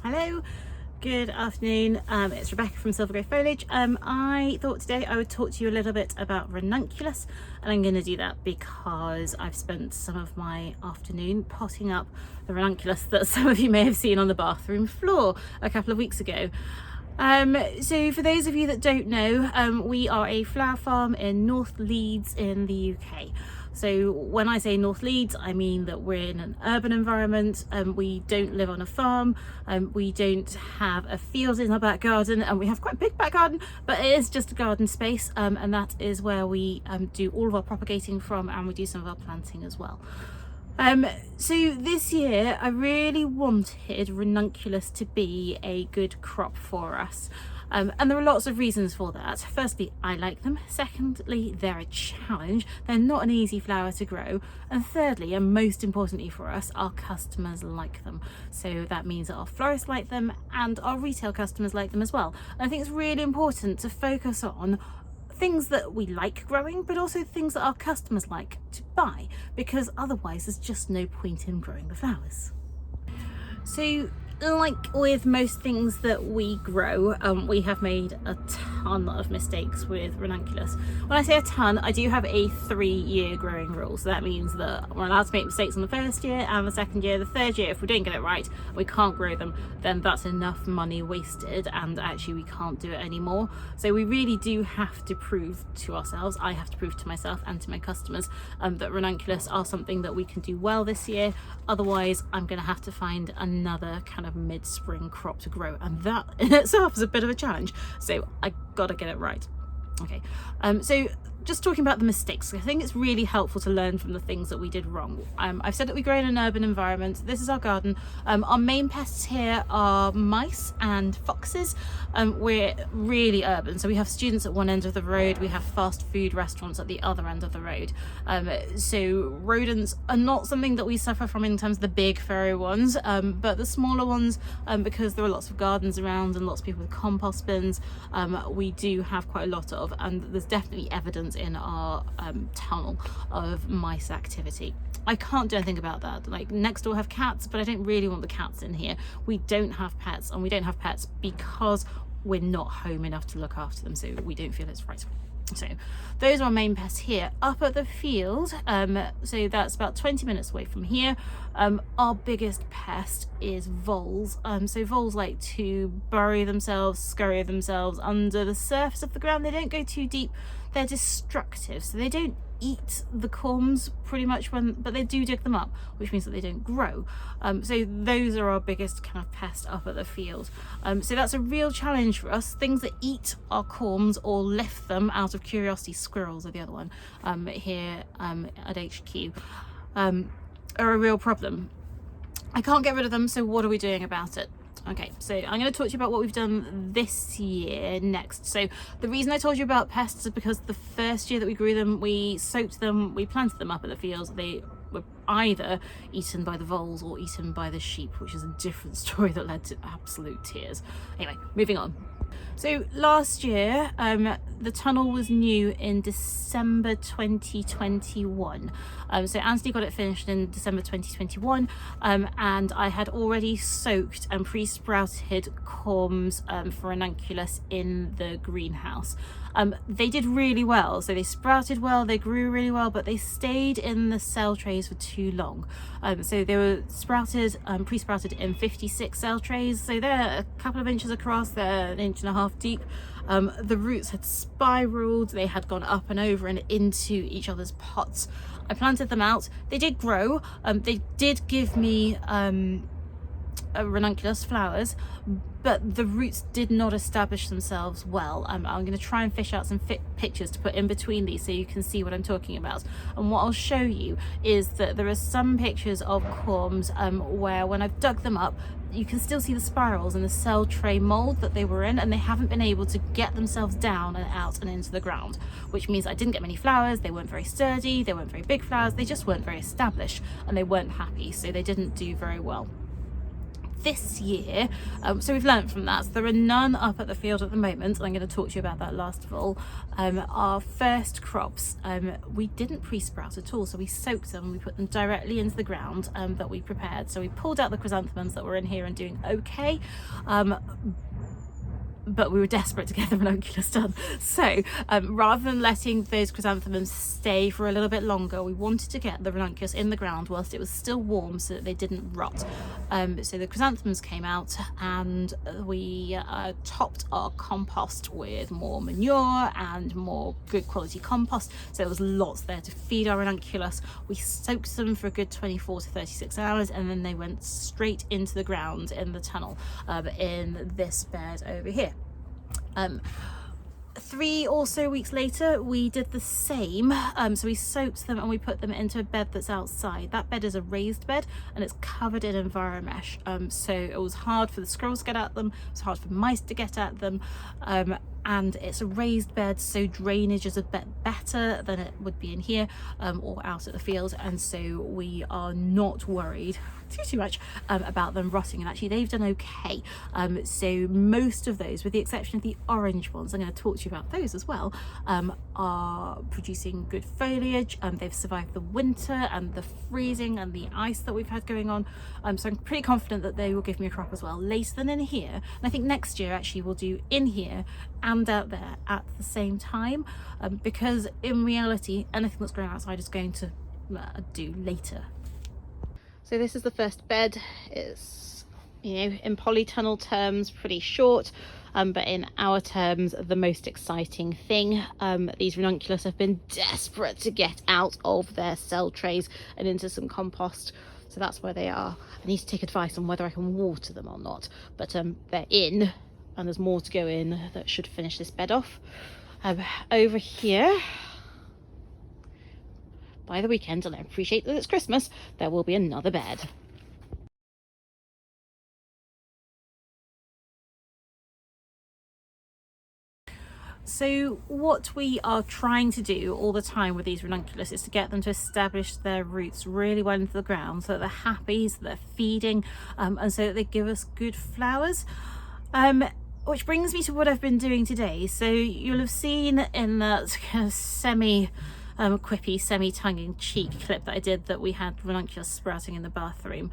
Hello, good afternoon. It's Rebecca from Silver Grey Foliage. I thought today I would talk to you a little bit about Ranunculus, and I'm going to do that because I've spent some of my afternoon potting up the Ranunculus that some of you may have seen on the bathroom floor a couple of weeks ago. So for those of you that don't know, we are a flower farm in North Leeds in the UK. So when I say North Leeds, I mean that we're in an urban environment. We don't live on a farm. We don't have a field in our back garden, and we have quite a big back garden, but it is just a garden space, and that is where we do all of our propagating from, and we do some of our planting as well. So this year I really wanted Ranunculus to be a good crop for us. And there are lots of reasons for that. Firstly, I like them. Secondly, they're a challenge. They're not an easy flower to grow. And thirdly, and most importantly for us, our customers like them. So that means that our florists like them and our retail customers like them as well. And I think it's really important to focus on things that we like growing, but also things that our customers like to buy, because otherwise there's just no point in growing the flowers. So like with most things that we grow, we have made a ton of mistakes with Ranunculus. When I say a ton, I do have a 3-year growing rule. So that means that we're allowed to make mistakes on the first year and the second year. The third year, if we don't get it right, we can't grow them, then that's enough money wasted, and actually we can't do it anymore. So we really do have to prove to ourselves, I have to prove to myself and to my customers, that Ranunculus are something that we can do well this year. Otherwise, I'm going to have to find another kind of mid-spring crop to grow, and that in itself is a bit of a challenge, so I gotta get it right. Okay, so just talking about the mistakes, I think it's really helpful to learn from the things that we did wrong. I've said that we grow in an urban environment. This is our garden. Our main pests here are mice and foxes. We're really urban, so we have students at one end of the road, we have fast food restaurants at the other end of the road. So rodents are not something that we suffer from in terms of the big furry ones, but the smaller ones, because there are lots of gardens around and lots of people with compost bins, we do have quite a lot of, and there's definitely evidence in our tunnel of mice activity. I can't do anything about that. Like, next door have cats, but I don't really want the cats in here. We don't have pets, and we don't have pets because we're not home enough to look after them, so we don't feel it's right. So those are our main pests here. Up at the field, so that's about 20 minutes away from here, our biggest pest is voles. So voles like to bury themselves, scurry themselves under the surface of the ground. They don't go too deep. They're destructive, so they don't eat the corms pretty much, but they do dig them up, which means that they don't grow. So those are our biggest kind of pest up at the field. So that's a real challenge for us. Things that eat our corms or lift them out of curiosity, squirrels are the other one, here at HQ, are a real problem. I can't get rid of them, so what are we doing about it? Okay, so I'm going to talk to you about what we've done this year next. So the reason I told you about pests is because the first year that we grew them, we soaked them, we planted them up at the fields. They were either eaten by the voles or eaten by the sheep, which is a different story that led to absolute tears. Anyway, moving on. So last year, the tunnel was new in December 2021. So Anthony got it finished in December 2021, and I had already soaked and pre-sprouted corms for Ranunculus in the greenhouse. They did really well, so they sprouted well, they grew really well, but they stayed in the cell trays for too long. So they were sprouted, pre-sprouted in 56 cell trays, so they're a couple of inches across, they're 1.5 inches deep. The roots had spiraled, they had gone up and over and into each other's pots. I planted them out, they did grow, they did give me Ranunculus flowers, but the roots did not establish themselves well. I'm going to try and fish out some pictures to put in between these so you can see what I'm talking about. And what I'll show you is that there are some pictures of corms where when I've dug them up, you can still see the spirals in the cell tray mold that they were in, and they haven't been able to get themselves down and out and into the ground, which means I didn't get many flowers. They weren't very sturdy, they weren't very big flowers, they just weren't very established, and they weren't happy, so they didn't do very well. this year, so we've learned from that. So there are none up at the field at the moment, and I'm going to talk to you about that last of all. Our first crops, we didn't pre-sprout at all, so we soaked them, we put them directly into the ground that we prepared. So we pulled out the chrysanthemums that were in here and doing okay, but we were desperate to get the ranunculus done. So rather than letting those chrysanthemums stay for a little bit longer, we wanted to get the ranunculus in the ground whilst it was still warm so that they didn't rot. So the chrysanthemums came out, and we topped our compost with more manure and more good quality compost. So there was lots there to feed our ranunculus. We soaked them for a good 24 to 36 hours, and then they went straight into the ground in the tunnel in this bed over here. 3 or so weeks later we did the same, so we soaked them and we put them into a bed that's outside. That bed is a raised bed and it's covered in enviromesh, so it was hard for the squirrels to get at them, it was hard for mice to get at them, and it's a raised bed, so drainage is a bit better than it would be in here or out at the field, and so we are not worried too much about them rotting, and actually they've done okay. So most of those, with the exception of the orange ones, I'm going to talk to you about those as well, are producing good foliage. They've survived the winter and the freezing and the ice that we've had going on, so I'm pretty confident that they will give me a crop as well later than in here. And I think next year actually we'll do in here and out there at the same time, because in reality anything that's growing outside is going to do later. So this is the first bed. It's, you know, in polytunnel terms pretty short, but in our terms the most exciting thing. These ranunculus have been desperate to get out of their cell trays and into some compost, so that's where they are. I need to take advice on whether I can water them or not, but they're in, and there's more to go in that should finish this bed off. Over here by the weekend, and I appreciate that it's Christmas, there will be another bed. So what we are trying to do all the time with these ranunculus is to get them to establish their roots really well into the ground, so that they're happy, so they're feeding, and so that they give us good flowers. Which brings me to what I've been doing today. So you'll have seen in that kind of quippy, semi-tongue-in-cheek clip that I did that we had ranunculus sprouting in the bathroom.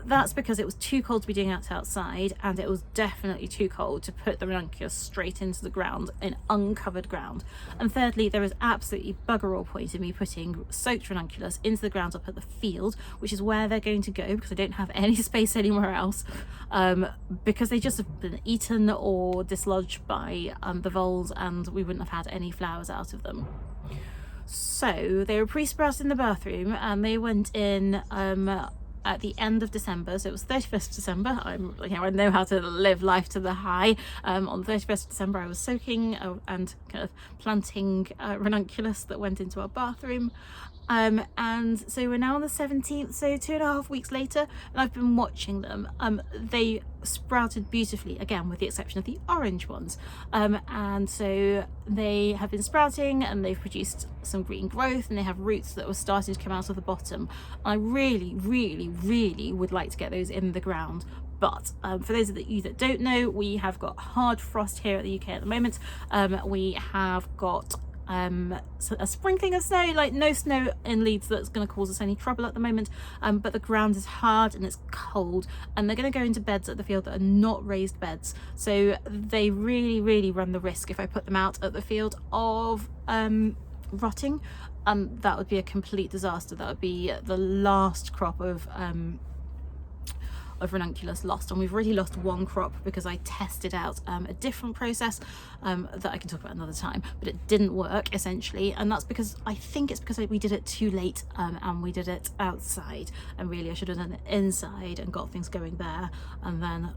That's because it was too cold to be doing that outside, and it was definitely too cold to put the ranunculus straight into the ground in uncovered ground. And thirdly, there is absolutely bugger all point in me putting soaked ranunculus into the ground up at the field, which is where they're going to go because I don't have any space anywhere else, because they just have been eaten or dislodged by the voles, and we wouldn't have had any flowers out of them. So they were pre-sprouted in the bathroom, and they went in at the end of December. So it was 31st of December. I know how to live life to the high. On the 31st of December I was soaking and kind of planting ranunculus that went into our bathroom. And so we're now on the 17th, so 2.5 weeks later, and I've been watching them. They sprouted beautifully, again with the exception of the orange ones, and so they have been sprouting and they've produced some green growth, and they have roots that were starting to come out of the bottom. I really would like to get those in the ground, but for those of you that don't know, we have got hard frost here at the UK at the moment. We have got a sprinkling of snow, like no snow in Leeds that's going to cause us any trouble at the moment, but the ground is hard and it's cold, and they're going to go into beds at the field that are not raised beds, so they really run the risk, if I put them out at the field, of rotting, and that would be a complete disaster. That would be the last crop of ranunculus lost, and we've already lost one crop because I tested out a different process that I can talk about another time, but it didn't work essentially, and that's because I think it's because we did it too late, and we did it outside, and really I should have done it inside and got things going there and then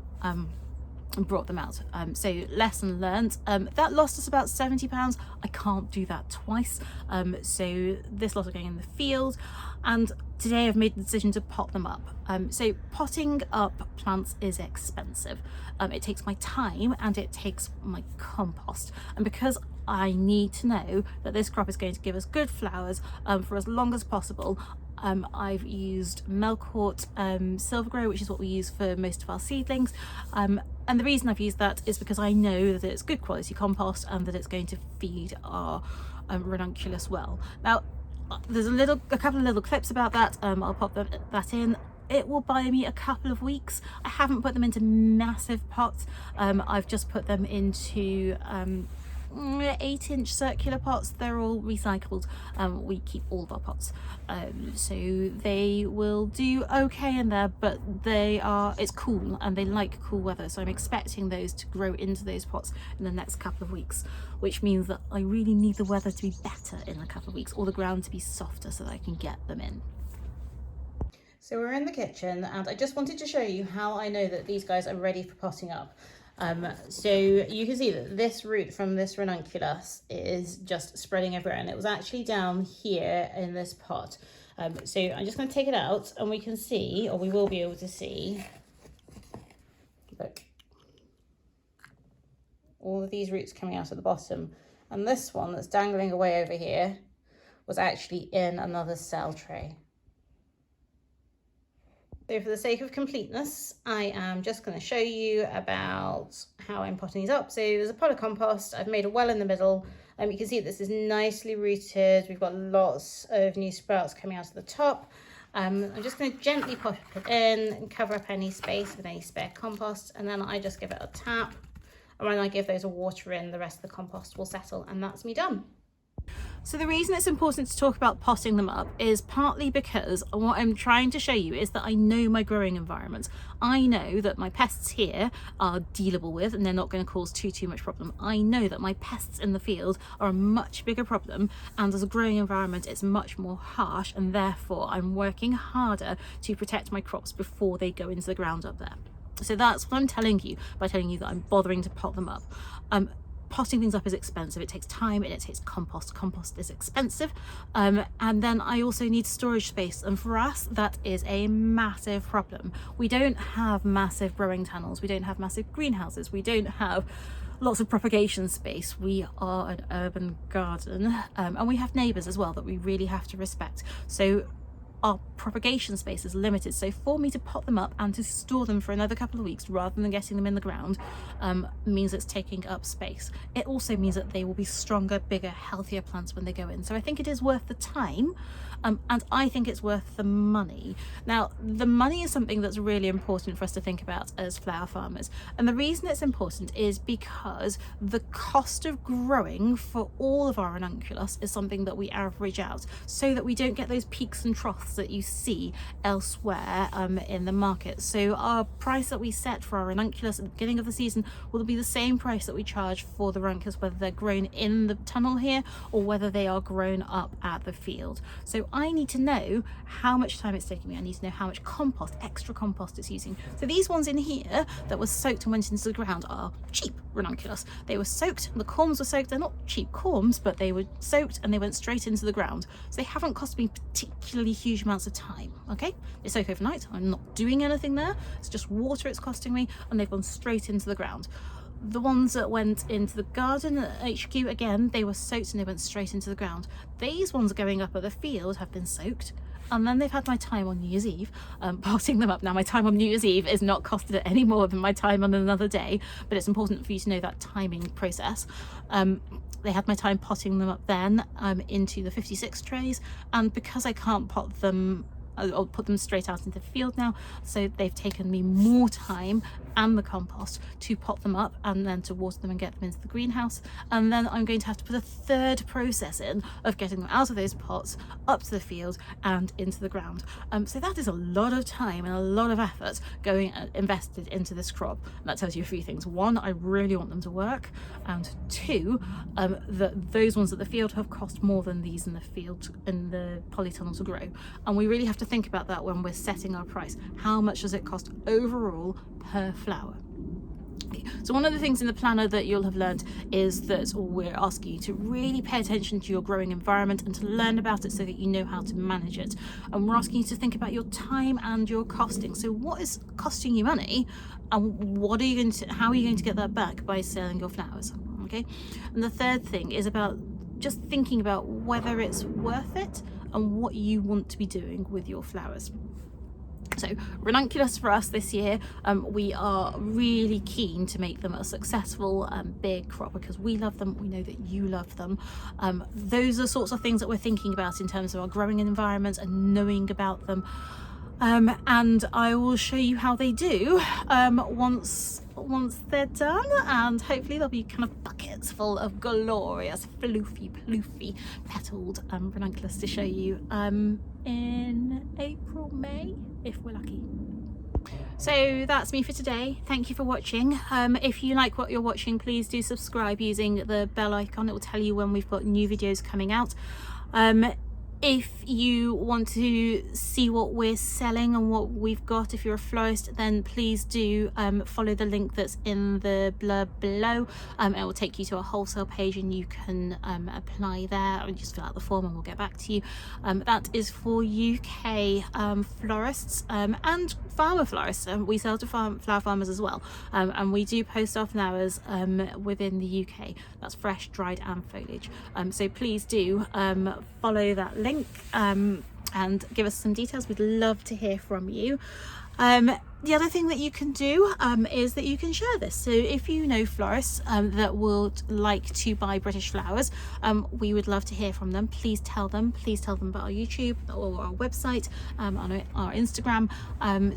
brought them out. So lesson learned. That lost us about £70. I can't do that twice, so this lot are going in the field, and today I've made the decision to pot them up. So potting up plants is expensive. It takes my time and it takes my compost, and because I need to know that this crop is going to give us good flowers for as long as possible, I've used Melcourt Silver Grow, which is what we use for most of our seedlings. And the reason I've used that is because I know that it's good quality compost and that it's going to feed our ranunculus well. Now, there's a couple of little clips about that. I'll pop that in. It will buy me a couple of weeks. I haven't put them into massive pots. I've just put them into 8-inch circular pots. They're all recycled. We keep all of our pots, so they will do okay in there, but it's cool and they like cool weather, so I'm expecting those to grow into those pots in the next couple of weeks, which means that I really need the weather to be better in a couple of weeks, or the ground to be softer, so that I can get them in. So we're in the kitchen, and I just wanted to show you how I know that these guys are ready for potting up. So you can see that this root from this ranunculus is just spreading everywhere, and it was actually down here in this pot. So I'm just going to take it out, and we can see, or we will be able to see, look, all of these roots coming out at the bottom. And this one that's dangling away over here was actually in another cell tray. So for the sake of completeness, I am just going to show you about how I'm potting these up. So there's a pot of compost. I've made a well in the middle. You can see this is nicely rooted. We've got lots of new sprouts coming out of the top. I'm just going to gently pop it in and cover up any space with any spare compost. And then I just give it a tap. And when I give those a water in, the rest of the compost will settle, and that's me done. So the reason it's important to talk about potting them up is partly because what I'm trying to show you is that I know my growing environment. I know that my pests here are dealable with, and they're not going to cause too much problem. I know that my pests in the field are a much bigger problem, and as a growing environment it's much more harsh, and therefore I'm working harder to protect my crops before they go into the ground up there. So that's what I'm telling you by telling you that I'm bothering to pot them up. Potting things up is expensive. It takes time and it takes compost. Compost is expensive. And then I also need storage space. And for us, that is a massive problem. We don't have massive growing tunnels. We don't have massive greenhouses. We don't have lots of propagation space. We are an urban garden. And we have neighbours as well that we really have to respect. So our propagation space is limited, so for me to pot them up and to store them for another couple of weeks rather than getting them in the ground means it's taking up space. It also means that they will be stronger, bigger, healthier plants when they go in. So I think it is worth the time, and I think it's worth the money. Now, the money is something that's really important for us to think about as flower farmers, and the reason it's important is because the cost of growing for all of our ranunculus is something that we average out, so that we don't get those peaks and troughs that you see elsewhere in the market. So our price that we set for our ranunculus at the beginning of the season will be the same price that we charge for the ranunculus, whether they're grown in the tunnel here or whether they are grown up at the field. So I need to know how much time it's taking me. I need to know how much compost, extra compost it's using. So these ones in here that were soaked and went into the ground are cheap ranunculus. They were soaked, the corms were soaked. They're not cheap corms, but they were soaked and they went straight into the ground. So they haven't cost me particularly huge amounts of time. Okay, they soak overnight. I'm not doing anything there. It's just water it's costing me, and they've gone straight into the ground. The ones that went into the garden at HQ, again, they were soaked and they went straight into the ground. These ones going up at the field have been soaked, and then they've had my time on New Year's Eve potting them up. Now, my time on New Year's Eve is not costed any more than my time on another day, but it's important for you to know that timing process. They had my time potting them up then into the 56 trays, and because I can't pot them, I'll put them straight out into the field now, so they've taken me more time and the compost to pot them up and then to water them and get them into the greenhouse. And then I'm going to have to put a third process in of getting them out of those pots, up to the field and into the ground. So that is a lot of time and a lot of effort going invested into this crop. And that tells you a few things. One, I really want them to work, and two, that those ones at the field have cost more than these in the field, in the polytunnel to grow. And we really have to think about that when we're setting our price. How much does it cost overall per flower? Okay. So one of the things in the planner that you'll have learned is that we're asking you to really pay attention to your growing environment and to learn about it so that you know how to manage it. And we're asking you to think about your time and your costing. So what is costing you money, and what are you going to, how are you going to get that back by selling your flowers? Okay. And the third thing is about just thinking about whether it's worth it and what you want to be doing with your flowers. So Ranunculus for us this year, we are really keen to make them a successful big crop because we love them, we know that you love them. Those are sorts of things that we're thinking about in terms of our growing environments and knowing about them. And I will show you how they do once they're done, and hopefully there'll be kind of buckets full of glorious floofy petaled ranunculus to show you in April, May, if we're lucky. So that's me for today. Thank you for watching. If you like what you're watching, please do subscribe using the bell icon. It will tell you when we've got new videos coming out. If you want to see what we're selling and what we've got, if you're a florist, then please do follow the link that's in the blurb below. It will take you to a wholesale page and you can apply there, or just fill out the form and we'll get back to you. That is for UK florists and farmer florists. We sell to flower farmers as well, and we do post our flowers within the UK. That's fresh, dried and foliage. So please do follow that link and give us some details. We'd love to hear from you. The other thing that you can do is that you can share this. So if you know florists that would like to buy British flowers, we would love to hear from them. Please tell them about our YouTube or our website, on our Instagram,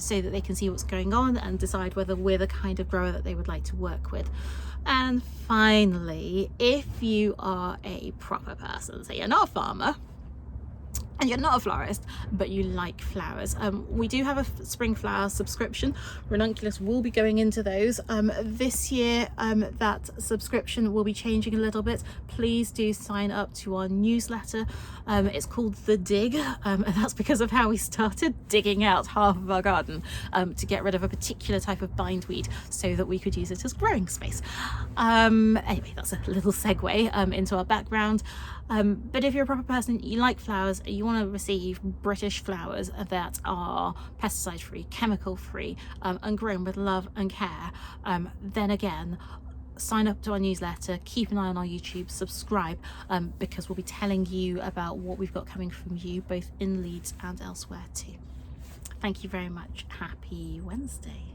so that they can see what's going on and decide whether we're the kind of grower that they would like to work with. And finally, if you are a proper person, so you're not a farmer and you're not a florist, but you like flowers, we do have a spring flower subscription. Ranunculus will be going into those. This year, that subscription will be changing a little bit. Please do sign up to our newsletter. It's called The Dig, and that's because of how we started digging out half of our garden to get rid of a particular type of bindweed so that we could use it as growing space. Anyway, that's a little segue into our background. But if you're a proper person, you like flowers, you want to receive British flowers that are pesticide free, chemical free, and grown with love and care, then again, sign up to our newsletter, keep an eye on our YouTube, subscribe, because we'll be telling you about what we've got coming from you, both in Leeds and elsewhere too. Thank you very much. Happy Wednesday.